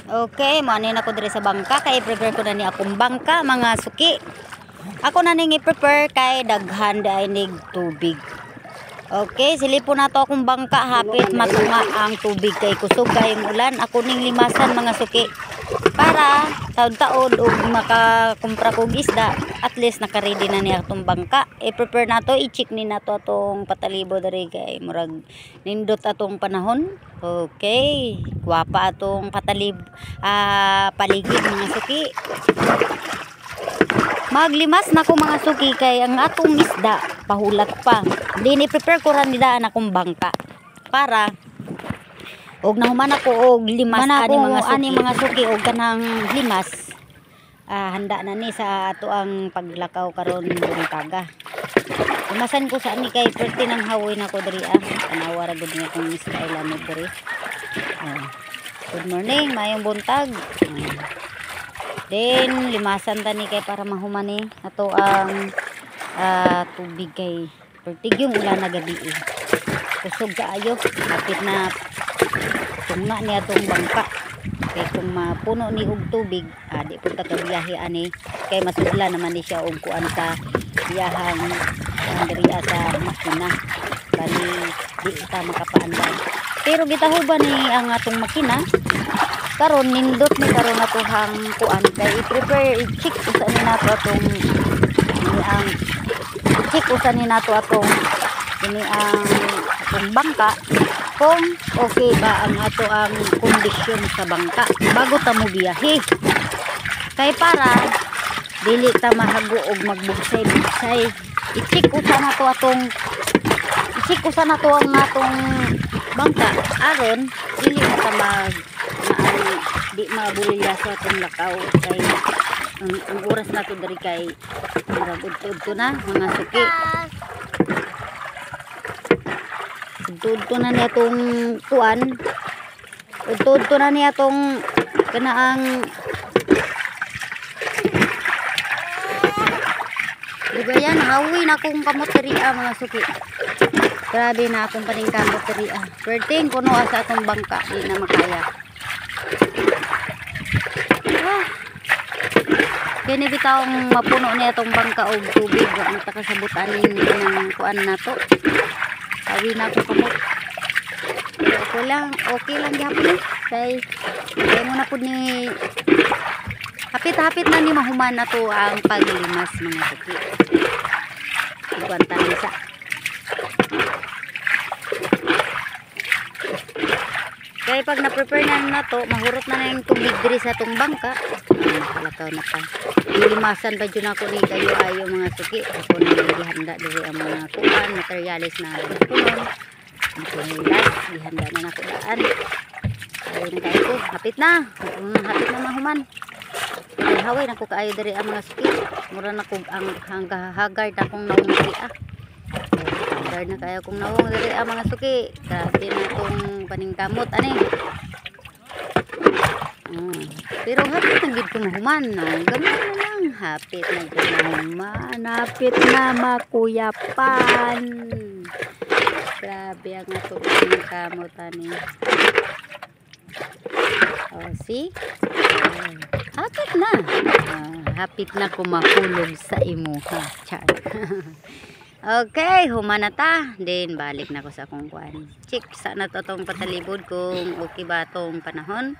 Okay, manin ako diri sa bangka kay prepare ko na ni akong bangka mga suki. Ako na ning i-prepare kay daghan day nig tubig. Okay, silipon na to akong bangka hapit matunga ang tubig kay kusog kayong ulan. Ako ning limasan mga suki para taon-taon og makakumpra kog isda, at least naka-ready na niya atong bangka. I-prepare na to, i-check ni nato atong patalibo diri kay murag nindot atong panahon. Okay, guwapa atong paligid mga suki. Maglimas na ko mga suki kay ang atong isda pahulat pa. Dini prepare ko ran nida akong bangka para og nahuman ako og limas ani mga suki og kanang limas. Handa na ni sa ato ang paglakaw karon buntaga. Limasan ko sa ani kay perti nang hawoy na ko diri tanawa ra gud nga kung isda ilamig diri. Good morning, mayong buntag. Then limasan tani kay para mahumani ato ang tubig kay pertig yung ulan na gabi kusog kaayo kapit na tunga ni atong bangka kay kung mapuno ni og tubig di po ta kabiyahe ani kay masudla naman ni siya og kuan sa biyahang diriya sa makina bali di ta makapaandan pero gitahuban ni ang atong makina karon nindot ni karon nato hang kuan kay i-prepare i-check usa ni nato atong ang check usa ni nato atong atong bangka kung okay ba ang ato ang kondisyon sa bangka bago ta mo biyahe kay para dili ta mahago og magbugsay-bugsay i-check usa nato ang atong bangka aron dili na ta di mabulilya sa atong lakaw kay ang oras nato diri kay murag udto na mga suki udto na niya tong kuan udto na niya tong kanaang diba yan hawi na akong kamot diri mga suki grabe na akong paningkamot diri perting kuno sa atong bangka di na makaya. Kini bitawng mapuno niya itong bangka og tubig ang takasabutan ng kuan nato. Sabi na ko kamot. Okay lang gyapon kay mo na pud ni hapit na ni mahuman na to ang paglimas mga suki. Kuan tanisa. Kaya pag na-prepare na to, mahurot na yung tubig diri sa itong bangka. Nakalakaw na pa. Ilimasan pa dyan ako ni kayo ayo mga suki. Ako na ihanda diri ang mga kuan, materialis na punon. Ihanda na ako daan. Ayun na kayo ko. Hapit na mahuman. Haway na ko kaayo diri ang mga suki. Mura na ko ang hagard akong naong diri Hagard na kaya kong naong diri ang mga suki. Grabe na itong paningkamot ani. Pero hapit na gid ko mahuman. Gamay na lang. Hapit na gid mahuman. Hapit na makuyapan. Grabe ang itong paningkamot ani. See? Hapit na. Hapit na ko mahulog sa imo ha. Char. Okay, humana ta. Then balik na ko sa akong kuan. Check sana to tong patalibod kung okay ba tong panahon.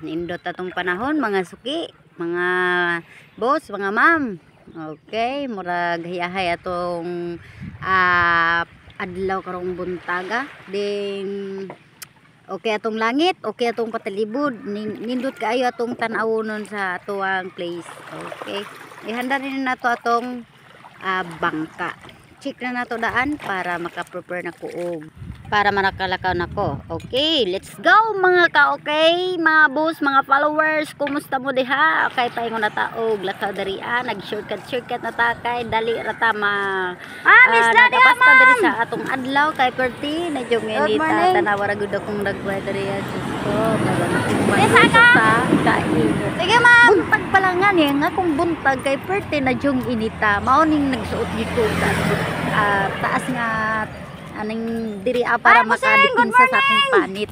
Nindot atong panahon mga suki, mga boss, mga ma'am. Okay, murag hiyahay atong adlaw karong buntaga. Then okay atong langit, okay atong patalibod. Nindot kaayo atong tan-awonon sa atuang place. Okay. Ihanda rin nato atong bangka. Check na nato daan para maka-prepare na ko para manakalakaw na ko. Okay, let's go mga ka-okay, mga boss, mga followers, kumusta mo diha? Okay, paingon na taog lakaw dari nag-shortcut na ta kay dali ra ta Miss Nadia diri sa atong adlaw kay perti na jung inita tanawa ra gud akong nagbuhay diri ko. Sige ma'am, buntag pa lang nga ni nga kung buntag kay perti na jung inita mao ning nagsuot dito sa taas nga aning diri para makadipin sa akong panit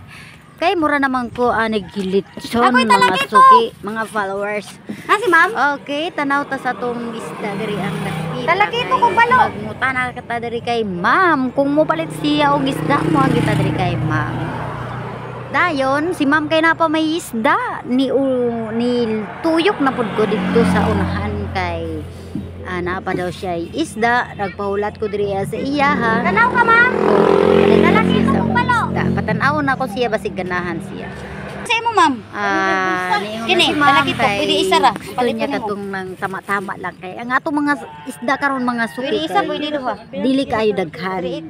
Kay mura naman ko nagilitson Ako'y mga talaki to. suki, mga followers. Si ma'am? Okay, tanaw ta sa tong isda diri ang nakita. Talaki to kung balo. Magmuta na kita diri kay ma'am. Kung mo palit siya og isda mo kita diri kay ma'am. Dayon si ma'am kay napa may isda ni tuyok na pud ko dito sa unahan kay napa daw siya isda, nagpahulat ko diri sa iya ha. Tanaw ka ma'am? Lalaki ito kung balo. Patanaw na ko siya basig ganahan siya. Sa imo ma'am? Kini, lalaki to, pwede isa ra. Gusto niya katong nang tama-tama lang kay ang atong mga isda karon mga suki. Pwede isa, kay pwede duha. Dili kayo daghan.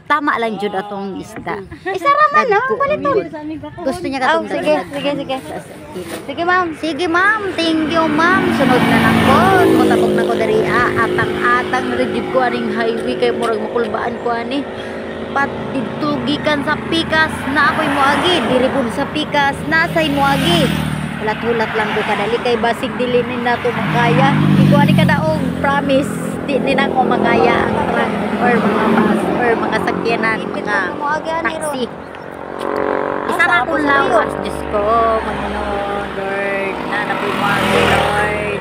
Tama lang jud atong isda. Isa ra man ha, Baliton. Gusto niya katong sige. Sige ma'am. Sige ma'am, thank you ma'am. Sunod na lang ko. Mutabog na ko dari atang-atang na ko aning highway kay murag makulbaan ko ani. Pat dito gikan sa Pikas na ako'y moagi. Diri pud sa Pikas na say moagi. Hulat-hulat lang ko kadali kay basig dili ni nato makaya. Igo ani kadaog promise di na ko makaya ang truck or mga bus or mga sakyanan, mga taxi. Isa na ko lawas, Diyos ko, Panginoon, Lord, nanapoy mo ang Lord.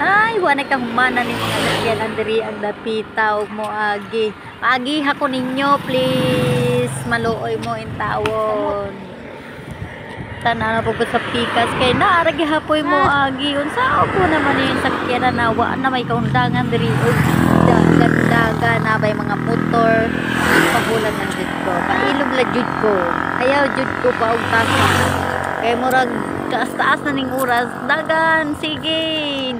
Ay, wala ka humana ni mga sakyanan diri ang napita og mo agi. Agi hako ninyo, please. Maluoy mo in tawon. Tanan na po sa Pikas kay naaragi hapoy mo agi. Unsa ko naman yung sakyanan na wa na may kaundangan diri og dagan na bay mga motor. Pagulan ng jud ko. Pailog la jud ko. Ayaw jud ko pa og tasa. Kay murag taas na ning oras. Dagan, sige.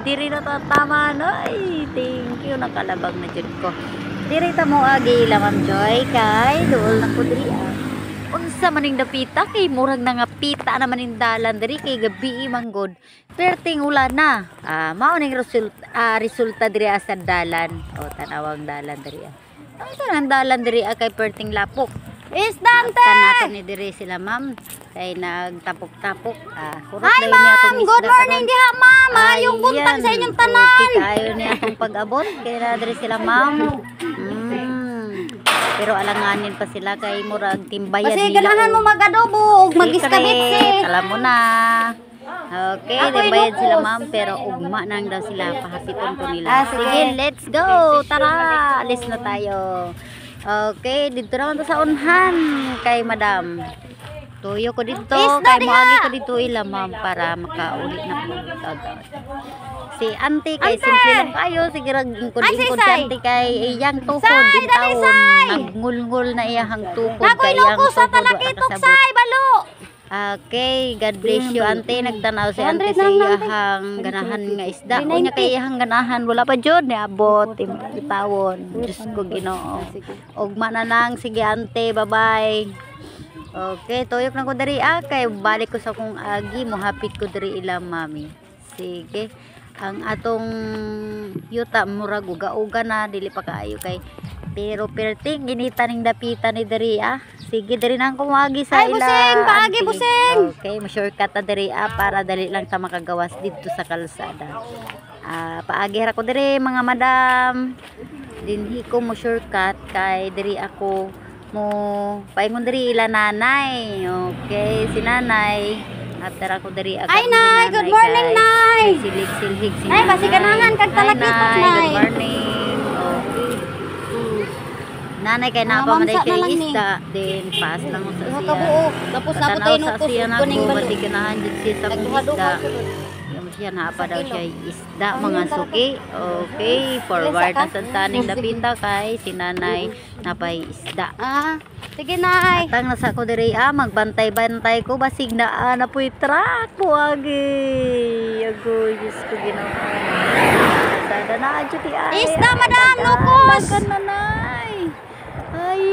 Diri na tama. Ay, thank you nakalabag na jud ko. Diri ta mo agi la Ma'am Joy kay duol na ko diri. Unsa maning dapita kay murag na nga pita naman ning dalan diri kay gabi manggod perting ulan na mao ning resulta diri sa dalan o tanawang dalan diri unsa nang dalan diri kay perting lapok Isdante nato ni diri sila ma'am kay nagtapok-tapok Hi ma'am, good morning diha ma'am. Ayong buntag sa inyong tanan. Okay, kayo ni akong pag-abot kay na diri sila ma'am. Pero alanganin pa sila kay murag timbayan Kasi nila. ganahan mo mag-adobo ug mag-iskabit. Alam mo na. Okay, timbayan sila ma'am pero ugma nang daw sila pahapiton ko nila. Sige, let's go. Tara, alis na tayo. Okay, dito naman to sa unhan kay madam. Tuyo ko dito kay moagi ko dito ila ma'am para makauli na po agad. Si auntie kay simple lang kayo sige rag ko din ko auntie kay iyang tukod din taon nagngulngul na iyang tukod kay iyang sa talakitok say balo. Okay, God bless you auntie nagtanaw si auntie sa iyang ganahan nga isda unya kay iyang ganahan wala pa jud ni abot tawon Diyos ko Ginoo ugma na lang sige auntie bye bye. Okay, tuyok na ko dari kay balik ko sa kong agi mohapit ko dari ila mami. Sige. Ang atong yuta murag uga-uga na dili pa kaayo kay pero perting ginita ning dapita ni diri sige diri nang kumagi sa ila busing paagi busing okay ma-shortcut ta diri para dali lang ta makagawas dito sa kalsada paagi ra ko diri mga madam dinhi ko mo shortcut kay diri ako mo paingon diri ila nanay okay si nanay after ako dari agad. Ay nay, good morning nay. Silig-silig si nay. Basi ganahan kag talakitok nay. Good morning. Okay. Nanay kay na pa maday kay isda din pass lang sa siya. Kabuok. Tapos na tayo nutos kuning balo. Basi ganahan jud siya sa isda. Yung siya na pa daw siya isda mga suki. Okay, forward na sa taning dapita kay si nanay napay isda. Sige nay. Atang nasa ko diri magbantay-bantay ko basig na napoy truck buagi. Agoy, Diyos ko Ginoo. Sada na adyo ti ay. Isda madam lukos. Nanay.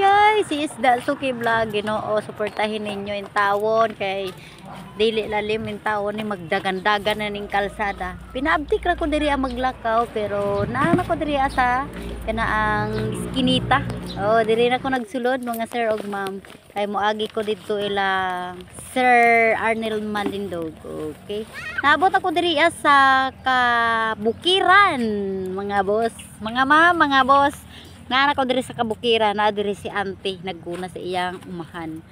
Ay si isda suki vlog Ginoo suportahin ninyo in tawon kay dili lalim in tawon ni magdagan-dagan na ning kalsada. Pinaabtik ra ko diri maglakaw pero naana ko diri sa kanaang iskinita. Diri na ko nagsulod mga sir og ma'am. Kay moagi ko dito ila Sir Arnel Malindog. Okay. Naabot ako diri sa Kabukiran mga boss. Mga ma'am, mga boss. Naana ko diri sa Kabukiran, na diri si auntie nagguna sa iyang umahan.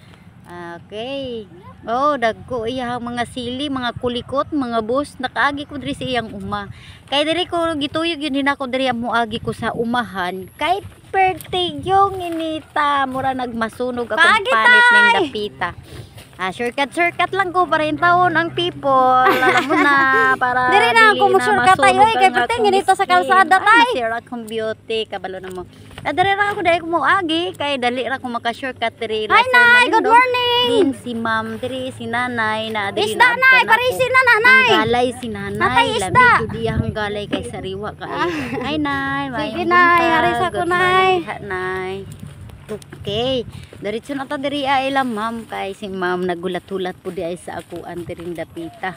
Okay. Oh, dagko iyang mga sili, mga kulikot, mga bus, nakaagi ko diri sa iyang uma. Kay diri ko gituyog yun din ako diri moagi ko sa umahan. Kay pertig yung inita, mura nagmasunog akong Paagi, panit ning tay! dapita. Shortcut lang ko para in taon ang people. Alam mo na, para Diri na ako mo-shortcut tayo, masunog kay ang perting akong ganito sa skin. kalsada, tay. Masira akong beauty, kabalo na mo. Dali ra ako dahil ko mo agi, kay dali ra ko maka-shortcut diri. Hi, Nay! Good morning! Din si ma'am diri, si nanay na diri Isda, Nay! Parisin na, Nanay! Ang galay si nanay. Natay isda. Labi ko di ang galay kay sariwa ka. Hi, Nay! Sige, mayong Nay. buntag. Aris ako, Good Nay. morning, Nay. Okay. Diretso na ta diri ay lang ma'am, kay si ma'am nagulat-hulat po di ay sa akuan diring dapita.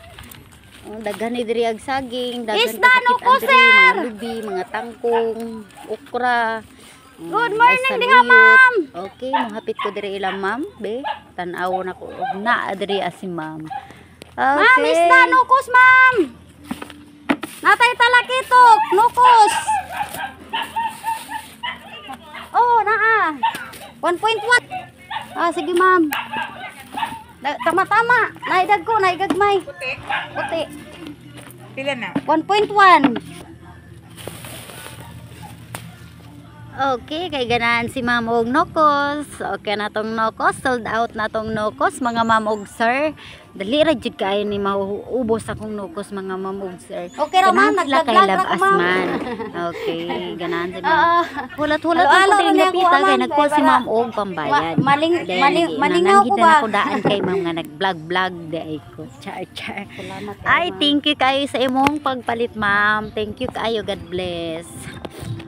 Daghan ni diri ag saging, daghan Isda, no kasakit ko, ang diri, sir! mga lubi, mga tangkong, okra. Good ay morning, diha, saluyot. ma'am! Okay, mohapit ko diri ilang ma'am, be. Tan-aw na ko na diri si ma'am. Okay. Ma'am, isda, nukos, ma'am! Natay talakitok, nukos! Oh, naa! 1.1. Sige, ma'am. Tama-tama. Naidag ko, naigagmay. Puti. Puti. Pila na? 1.1. Okay, kay ganahan si ma'am og nokos. Okay na tong nokos, sold out na tong nokos mga ma'am og sir. Dali ra jud kaayo ni mauubos akong nokos mga ma'am og sir. Okay ra, ma'am. Ganahan sila kay Nagdagdag ra labas ko, ma'am. man. Okay, ganahan si ma'am. Ah, Hulat-hulat Halo-halo ako din rin ako, napita kay ma'am. nagkuha si Para- ma'am og pambayad. malingaw ko ba? ako daan kay ma'am nga nag-vlog day ko. Char. Salamat. Ay, thank you kayo sa imong pagpalit, ma'am. Thank you kayo. God bless.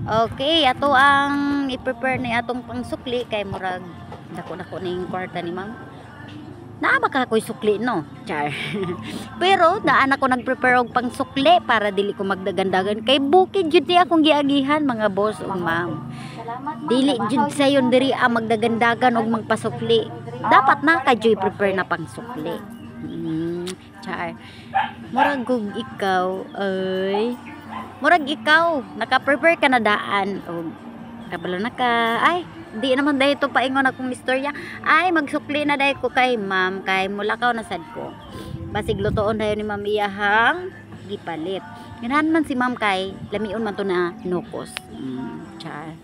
Okay, ato ang i-prepare ni atong pangsukli kay murag dako-dako ning kwarta ni ma'am. Naa ba ka ko'y sukli, no? Char. Pero daan ako nag-prepare og pangsukli para dili ko magdagandagan kay bukid jud ni akong giagihan mga boss ug ma'am. Salamat, ma'am. Dili jud sayon diri ang magdagandagan og magpasukli. Dapat na ka joy prepare na pangsukli. Char. Murag gug ikaw ay murag ikaw naka-prepare ka na daan og kabalo na ka. Ay, di naman dahil ito paingon akong istorya. Ay, magsukli na dahil ko kay ma'am kay mulakaw na sad ko. Basig lutoon dayon ni ma'am iyahang gipalit. Ganahan man si ma'am kay lamion man to na nukos. Char.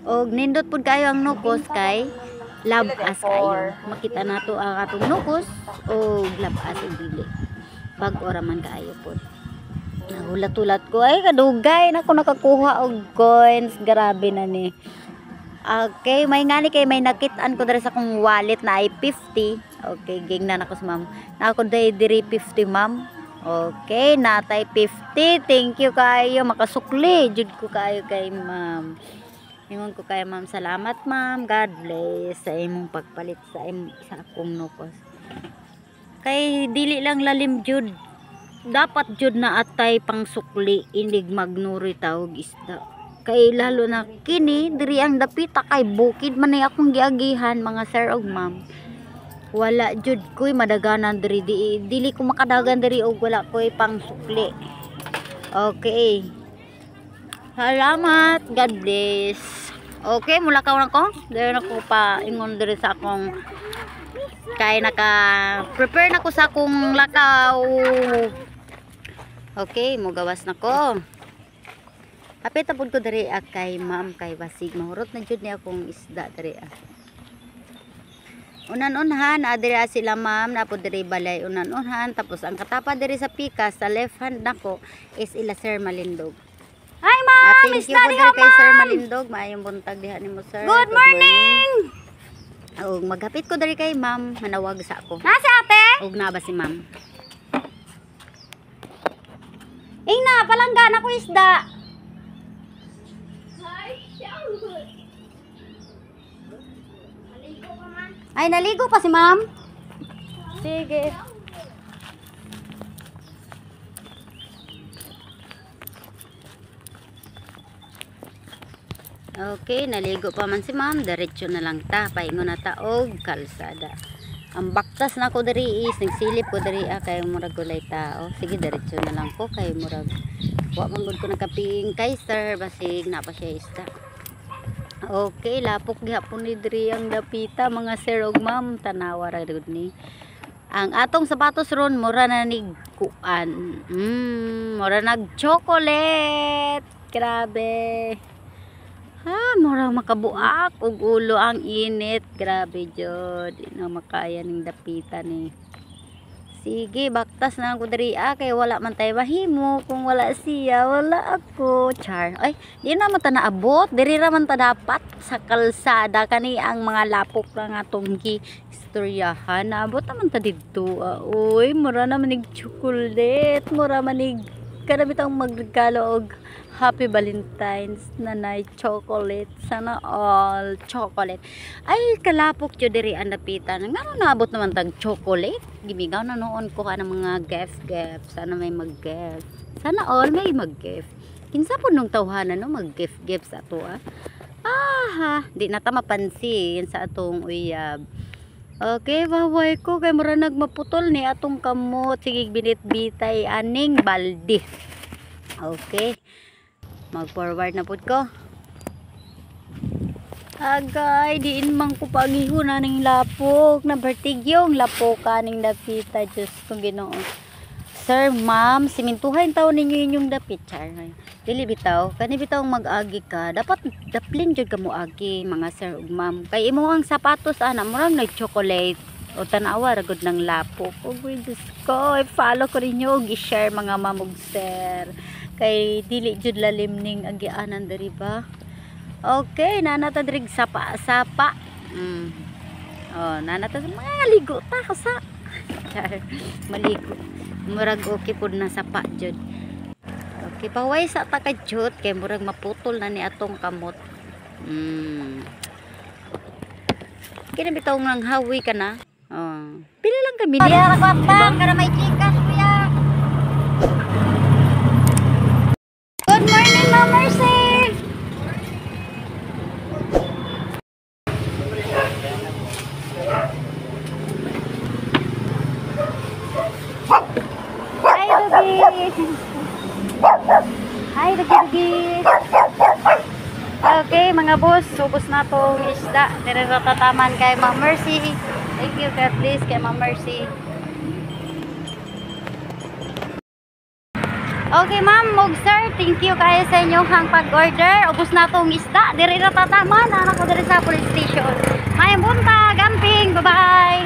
Og nindot pud kayo ang nukos kay labas kayo. Makita nato ang atong nukos og labas og dili. Bag-ora man kaayo pud. Nahulat-hulat ko ay kadugay na ko nakakuha og coins, grabe na ni. Okay, may ngani kay may nakit-an ko diri sa akong wallet na ay 50. Okay, gingnan ako sa ma'am. Na ako diri 50 ma'am. Okay, natay 50. Thank you kayo makasukli jud ko kayo kay ma'am. Ingon ko kay ma'am, salamat ma'am. God bless sa imong pagpalit sa akong nukos. Kay dili lang lalim jud. Dapat jud na atay pang sukli inig magnuri tawag isda. Kay lalo na kini diri ang dapita kay bukid man ay akong giagihan mga sir og ma'am. Wala jud ko'y madaganan diri dili ko makadagan diri og wala ko'y pang sukli. Okay. Salamat. God bless. Okay, mulakaw na ko. Diri na ko pa ingon diri sa akong kay naka-prepare na ko sa akong lakaw. Okay, mugawas na ko. Kapit tapod ko diri kay ma'am kay basig mahurot na jud ni akong isda diri. Unan-unhan adiri sila ma'am napod diri balay unan-unhan tapos ang katapa diri sa pikas sa left hand nako is ila Sir Malindog. Hi, ma'am! Thank you Isda po diha, diri kay Sir ma'am! Malindog. Maayong buntag diha nimo sir. Good morning! Og maghapit ko diri kay ma'am manawag sa ako. Nasa ate? Og na ba si ma'am? Ina, palanggan ako isda. Ay, naligo pa si ma'am? Sige. Okay, naligo pa man si ma'am. Diretso na lang ta. Paingon na ta og kalsada. Ang baktas na ko diri is nagsilip ko diri kay murag gulay tao. Sige, diretso na lang ko kay murag wa man gud ko nagkaping kay sir basig na pa siya isda. Okay, lapok gihapon ni diri ang dapita mga sir ug ma'am, tanawa ra gud ni. Ang atong sapatos ron mura na nig kuan. Mura nag chocolate. Grabe. Ha, mura makabuak ug ulo ang init. Grabe jud. Di na makaya ning dapita ni. Sige, baktas na ako diri kay wala man tay mahimo. Kung wala siya, wala ako. Char. Ay, di na man ta naabot. Diri ra man ta dapat sa kalsada kani ang mga lapok lang atong istoryahan. Naabot naman ta didto. Uy, mura naman nig chocolate. Mura man nig kada bitang magregalo og Happy Valentine's nanay chocolate. Sana all chocolate. Ay, kalapok jud diri ang napitan. Ngano naabot naman tag chocolate? Gimigaw na noon ko ka ng mga gift. Sana may mag-gift. Sana all may mag-gift. Kinsa po nung tawhanan no mag-gift sa ato di na ta mapansin sa atong uyab. Okay, baway ko kay mura nagmaputol ni atong kamot. Sige binit-bitay aning balde. Okay. Mag-forward na pud ko. Agay, diin man ko pagihon ning lapok. Nabertigyong lapok kaning dapita. Diyos kong Ginoo. Sir, ma'am, simintuhan taon ninyo inyong dapit. Char. Dili bitaw. Kani bitaw mag-agi ka. Dapat daplin jud ka mo agi, mga sir ug ma'am. Kay imo ang sapatos ana murang nag-chocolate. O tanawa ragod ng lapok. Oh, Diyos ko. I-follow ko rin nyo. I-share mga ma'am ug sir. Kay dili jud lalim ning agianan diri ba. Okay, nanata diri sapa. Nanata mga ligo ta sa. Maligo. Murag okay pud na sapa jud. Okay, paway sa ta ka jud kay murag maputol na ni atong kamot. Kini bitaw nang hawi ka na. Pila lang kami ni. Kaya rakwatang para may chikas kuya. Good morning, Ma'am Mercy. Hi, Dugi. Hi, Dugi. Okay, mga boss, ubos na tong isda. Nireratataman kay Ma'am Mercy. Thank you, God bless kay Ma'am Mercy. Okay, ma'am, mog sir, thank you kayo sa inyong pag-order. Ubos na tong isda. Diri ratataman, anak ko diri sa police station. Mayang buntag, amping, bye-bye.